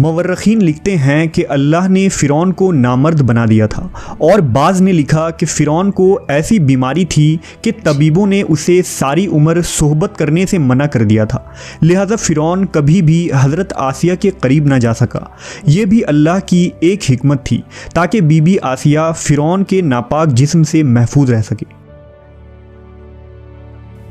مورخین لکھتے ہیں کہ اللہ نے فرعون کو نامرد بنا دیا تھا، اور بعض نے لکھا کہ فرعون کو ایسی بیماری تھی کہ طبیبوں نے اسے ساری عمر صحبت کرنے سے منع کر دیا تھا، لہذا فرعون کبھی بھی حضرت آسیہ کے قریب نہ جا سکا۔ یہ بھی اللہ کی ایک حکمت تھی تاکہ بی بی آسیہ فرعون کے ناپاک جسم سے محفوظ رہ سکے۔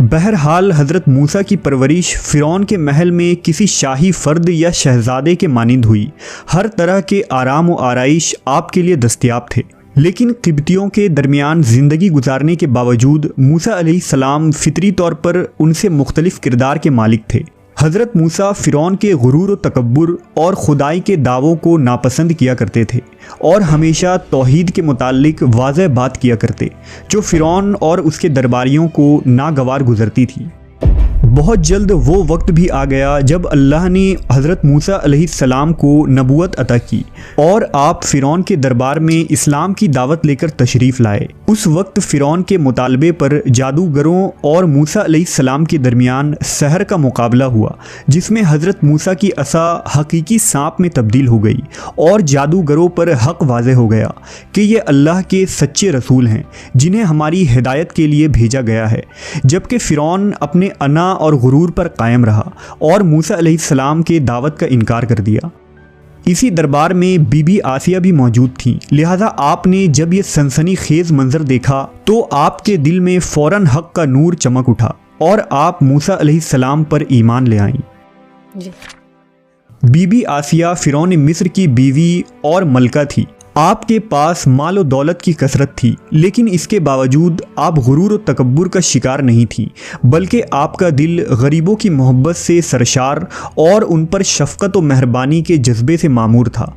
بہرحال حضرت موسیٰ کی پرورش فرعون کے محل میں کسی شاہی فرد یا شہزادے کے مانند ہوئی۔ ہر طرح کے آرام و آرائش آپ کے لیے دستیاب تھے، لیکن قبطیوں کے درمیان زندگی گزارنے کے باوجود موسیٰ علیہ السلام فطری طور پر ان سے مختلف کردار کے مالک تھے۔ حضرت موسیٰ فرعون کے غرور و تکبر اور خدائی کے دعووں کو ناپسند کیا کرتے تھے اور ہمیشہ توحید کے متعلق واضح بات کیا کرتے، جو فرعون اور اس کے درباریوں کو ناگوار گزرتی تھی۔ بہت جلد وہ وقت بھی آ گیا جب اللہ نے حضرت موسیٰ علیہ السلام کو نبوت عطا کی اور آپ فرعون کے دربار میں اسلام کی دعوت لے کر تشریف لائے۔ اس وقت فرعون کے مطالبے پر جادوگروں اور موسیٰ علیہ السلام کے درمیان سحر کا مقابلہ ہوا، جس میں حضرت موسیٰ کی عصا حقیقی سانپ میں تبدیل ہو گئی اور جادوگروں پر حق واضح ہو گیا کہ یہ اللہ کے سچے رسول ہیں جنہیں ہماری ہدایت کے لیے بھیجا گیا ہے، جبکہ فرعون اپنے انا اور غرور پر قائم رہا اور موسیٰ علیہ السلام کے دعوت کا انکار کر دیا۔ اسی دربار میں بی بی آسیہ بھی موجود تھیں، لہذا آپ نے جب یہ سنسنی خیز منظر دیکھا تو آپ کے دل میں فوراً حق کا نور چمک اٹھا اور آپ موسیٰ علیہ السلام پر ایمان لے آئیں۔ بی بی آسیہ فرعون مصر کی بیوی اور ملکہ تھی۔ آپ کے پاس مال و دولت کی کثرت تھی، لیکن اس کے باوجود آپ غرور و تکبر کا شکار نہیں تھی، بلکہ آپ کا دل غریبوں کی محبت سے سرشار اور ان پر شفقت و مہربانی کے جذبے سے معمور تھا۔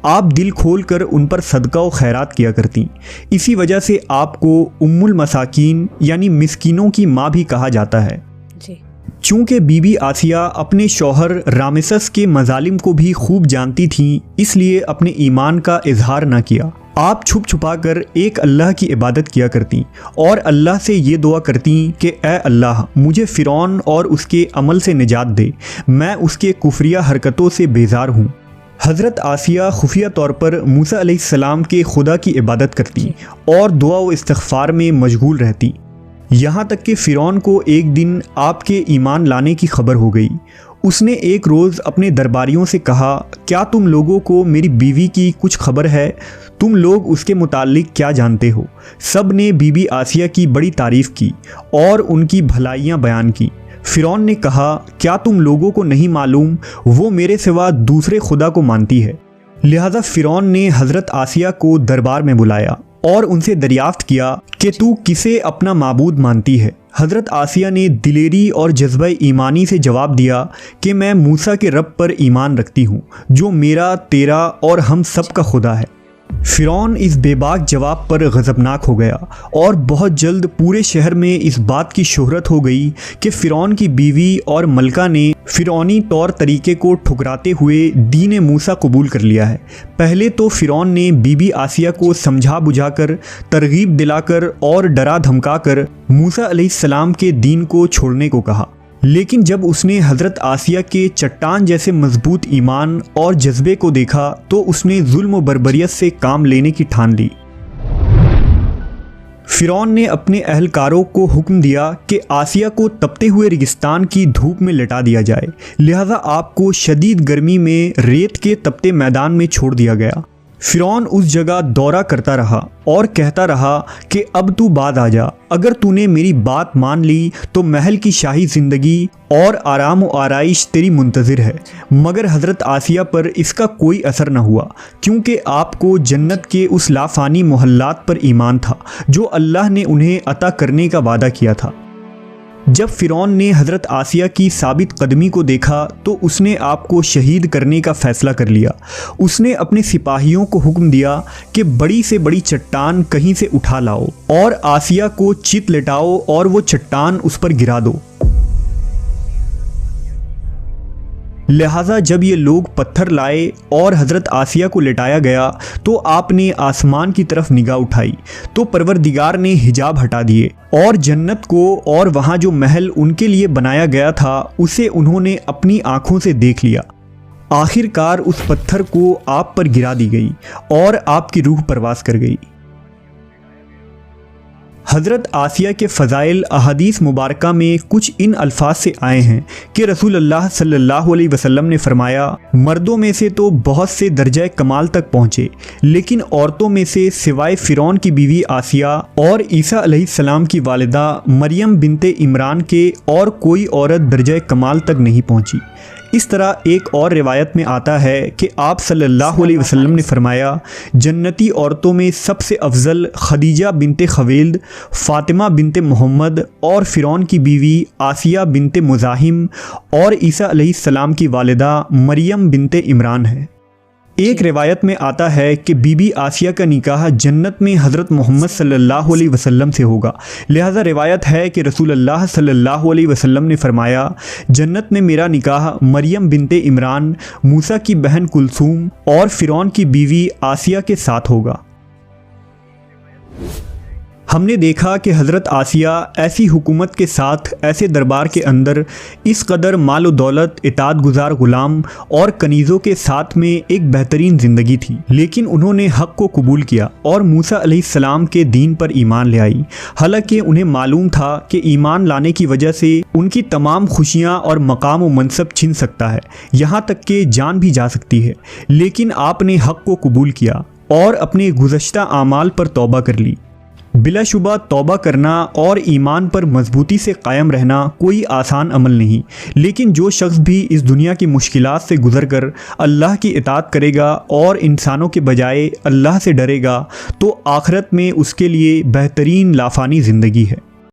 آپ دل کھول کر ان پر صدقہ و خیرات کیا کرتیں، اسی وجہ سے آپ کو ام المساکین یعنی مسکینوں کی ماں بھی کہا جاتا ہے۔ چونکہ بی بی آسیہ اپنے شوہر رامسس کے مظالم کو بھی خوب جانتی تھیں، اس لیے اپنے ایمان کا اظہار نہ کیا۔ آپ چھپ چھپا کر ایک اللہ کی عبادت کیا کرتیں اور اللہ سے یہ دعا کرتیں کہ اے اللہ، مجھے فرعون اور اس کے عمل سے نجات دے، میں اس کے کفریہ حرکتوں سے بیزار ہوں۔ حضرت آسیہ خفیہ طور پر موسیٰ علیہ السلام کے خدا کی عبادت کرتیں اور دعا و استغفار میں مشغول رہتیں، یہاں تک کہ فرعون کو ایک دن آپ کے ایمان لانے کی خبر ہو گئی۔ اس نے ایک روز اپنے درباریوں سے کہا، کیا تم لوگوں کو میری بیوی کی کچھ خبر ہے؟ تم لوگ اس کے متعلق کیا جانتے ہو؟ سب نے بی بی آسیہ کی بڑی تعریف کی اور ان کی بھلائیاں بیان کی۔ فرعون نے کہا، کیا تم لوگوں کو نہیں معلوم وہ میرے سوا دوسرے خدا کو مانتی ہے؟ لہذا فرعون نے حضرت آسیہ کو دربار میں بلایا اور ان سے دریافت کیا کہ تو کسے اپنا معبود مانتی ہے؟ حضرت آسیہ نے دلیری اور جذبہ ایمانی سے جواب دیا کہ میں موسیٰ کے رب پر ایمان رکھتی ہوں، جو میرا، تیرا اور ہم سب کا خدا ہے۔ فرعون اس بے باک جواب پر غضبناک ہو گیا اور بہت جلد پورے شہر میں اس بات کی شہرت ہو گئی کہ فرعون کی بیوی اور ملکہ نے فرعونی طور طریقے کو ٹھکراتے ہوئے دین موسیٰ قبول کر لیا ہے۔ پہلے تو فرعون نے بی بی آسیہ کو سمجھا بجھا کر، ترغیب دلا کر اور ڈرا دھمکا کر موسیٰ علیہ السلام کے دین کو چھوڑنے کو کہا، لیکن جب اس نے حضرت آسیہ کے چٹان جیسے مضبوط ایمان اور جذبے کو دیکھا تو اس نے ظلم و بربریت سے کام لینے کی ٹھان لی۔ فرعون نے اپنے اہلکاروں کو حکم دیا کہ آسیہ کو تپتے ہوئے ریگستان کی دھوپ میں لٹا دیا جائے، لہذا آپ کو شدید گرمی میں ریت کے تپتے میدان میں چھوڑ دیا گیا۔ فرعون اس جگہ دورہ کرتا رہا اور کہتا رہا کہ اب تو بعد آ جا، اگر تو نے میری بات مان لی تو محل کی شاہی زندگی اور آرام و آرائش تیری منتظر ہے۔ مگر حضرت آسیہ پر اس کا کوئی اثر نہ ہوا، کیونکہ آپ کو جنت کے اس لافانی محلات پر ایمان تھا جو اللہ نے انہیں عطا کرنے کا وعدہ کیا تھا۔ جب فرعون نے حضرت آسیہ کی ثابت قدمی کو دیکھا تو اس نے آپ کو شہید کرنے کا فیصلہ کر لیا۔ اس نے اپنے سپاہیوں کو حکم دیا کہ بڑی سے بڑی چٹان کہیں سے اٹھا لاؤ اور آسیہ کو چت لٹاؤ اور وہ چٹان اس پر گرا دو۔ لہٰذا جب یہ لوگ پتھر لائے اور حضرت آسیہ کو لٹایا گیا تو آپ نے آسمان کی طرف نگاہ اٹھائی تو پروردگار نے حجاب ہٹا دیے اور جنت کو اور وہاں جو محل ان کے لیے بنایا گیا تھا اسے انہوں نے اپنی آنکھوں سے دیکھ لیا۔ آخر کار اس پتھر کو آپ پر گرا دی گئی اور آپ کی روح پرواز کر گئی۔ حضرت آسیہ کے فضائل احادیث مبارکہ میں کچھ ان الفاظ سے آئے ہیں کہ رسول اللہ صلی اللہ علیہ وسلم نے فرمایا، مردوں میں سے تو بہت سے درجہ کمال تک پہنچے، لیکن عورتوں میں سے سوائے فرعون کی بیوی آسیہ اور عیسیٰ علیہ السلام کی والدہ مریم بنت عمران کے اور کوئی عورت درجہ کمال تک نہیں پہنچی۔ اس طرح ایک اور روایت میں آتا ہے کہ آپ صلی اللہ علیہ وسلم نے فرمایا، جنتی عورتوں میں سب سے افضل خدیجہ بنت خویلد، فاطمہ بنت محمد اور فرعون کی بیوی آسیہ بنت مزاحم اور عیسیٰ علیہ السلام کی والدہ مریم بنت عمران ہے۔ ایک روایت میں آتا ہے کہ بی بی آسیہ کا نکاح جنت میں حضرت محمد صلی اللہ علیہ وسلم سے ہوگا، لہذا روایت ہے کہ رسول اللہ صلی اللہ علیہ وسلم نے فرمایا، جنت میں میرا نکاح مریم بنت عمران، موسیٰ کی بہن کلثوم اور فرعون کی بیوی آسیہ کے ساتھ ہوگا۔ ہم نے دیکھا کہ حضرت آسیہ ایسی حکومت کے ساتھ، ایسے دربار کے اندر اس قدر مال و دولت، اطاعت گزار غلام اور کنیزوں کے ساتھ میں ایک بہترین زندگی تھی، لیکن انہوں نے حق کو قبول کیا اور موسیٰ علیہ السلام کے دین پر ایمان لے آئی، حالانکہ انہیں معلوم تھا کہ ایمان لانے کی وجہ سے ان کی تمام خوشیاں اور مقام و منصب چھن سکتا ہے، یہاں تک کہ جان بھی جا سکتی ہے، لیکن آپ نے حق کو قبول کیا اور اپنے گزشتہ اعمال پر توبہ کر لی۔ بلا شبہ توبہ کرنا اور ایمان پر مضبوطی سے قائم رہنا کوئی آسان عمل نہیں، لیکن جو شخص بھی اس دنیا کی مشکلات سے گزر کر اللہ کی اطاعت کرے گا اور انسانوں کے بجائے اللہ سے ڈرے گا تو آخرت میں اس کے لیے بہترین لافانی زندگی ہے۔